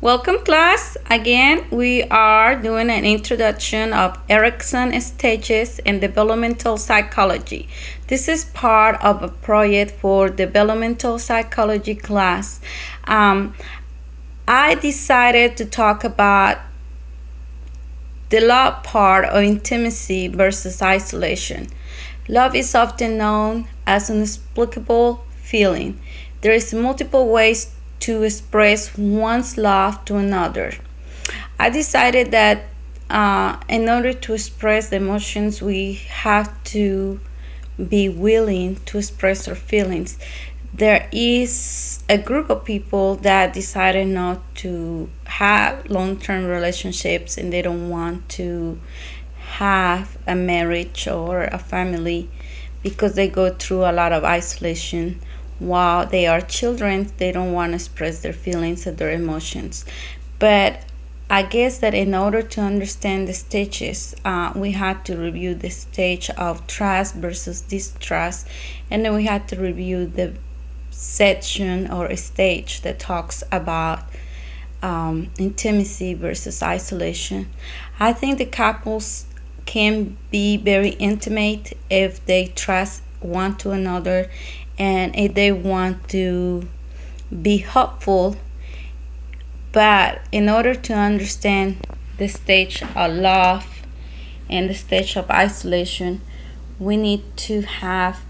Welcome, class. Again, we are doing an introduction of Erikson stages in developmental psychology. This is part of a project for developmental psychology class. I decided to talk about the love part of intimacy versus isolation. Love is often known as an inexplicable feeling. There is multiple ways to express one's love to another. I decided that in order to express the emotions, we have to be willing to express our feelings. There is a group of people that decided not to have long-term relationships and they don't want to have a marriage or a family because they go through a lot of isolation. While they are children, they don't want to express their feelings and their emotions. But I guess that in order to understand the stages, we had to review the stage of trust versus distrust, and then we had to review the section or a stage that talks about intimacy versus isolation. I think the couples can be very intimate if they trust one to another and if they want to be hopeful. But in order to understand the stage of love and the stage of isolation, we need to have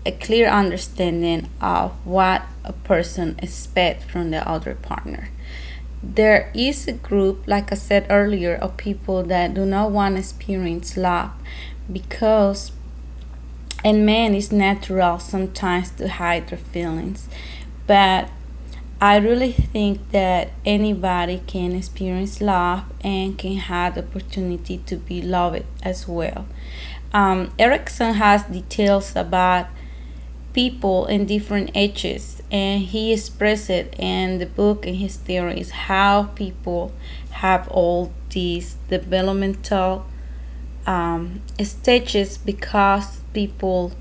a clear understanding of what a person expects from the other partner. There is a group, like I said earlier, of people that do not want to experience love because in men it's natural sometimes to hide their feelings. But I really think that anybody can experience love and can have the opportunity to be loved as well. Erikson has details about people in different ages, and he expressed it in the book and his theories how people have all these developmental stages because people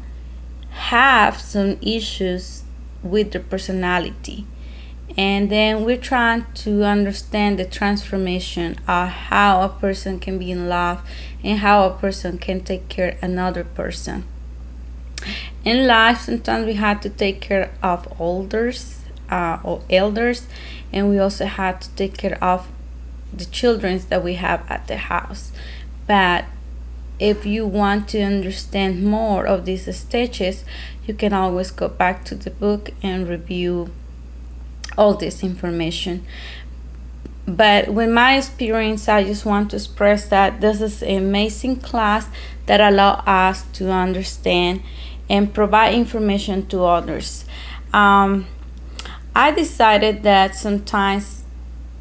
have some issues with their personality. And then we're trying to understand the transformation of how a person can be in love and how a person can take care of another person. In life, sometimes we have to take care of elders, and we also have to take care of the children that we have at the house. But if you want to understand more of these stages, you can always go back to the book and review all this information. But with my experience, I just want to express that this is an amazing class that allow us to understand and provide information to others. I decided that sometimes,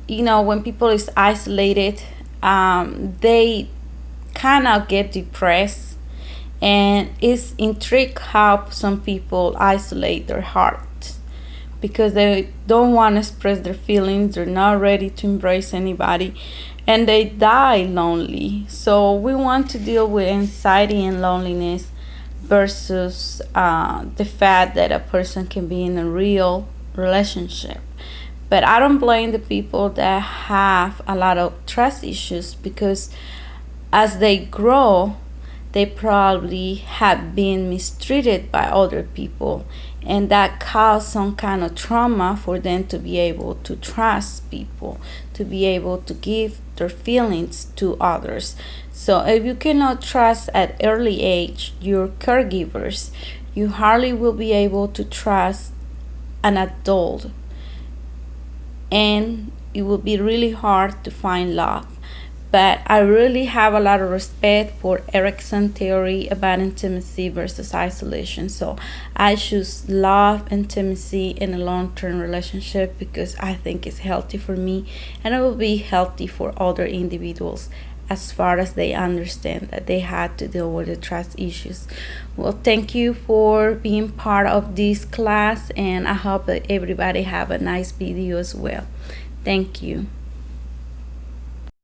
when people is isolated, they kind of get depressed, and it's intriguing how some people isolate their hearts because they don't want to express their feelings, they're not ready to embrace anybody, and they die lonely. So we want to deal with anxiety and loneliness versus the fact that a person can be in a real relationship. But I don't blame the people that have a lot of trust issues because as they grow, they probably have been mistreated by other people, and that caused some kind of trauma for them to be able to trust people, to be able to give their feelings to others. So if you cannot trust at early age your caregivers, you hardly will be able to trust an adult, and it will be really hard to find love. But I really have a lot of respect for Erikson theory about intimacy versus isolation. So I choose love, intimacy in a long-term relationship because I think it's healthy for me and it will be healthy for other individuals as far as they understand that they had to deal with the trust issues. Well, thank you for being part of this class, and I hope that everybody have a nice video as well. Thank you.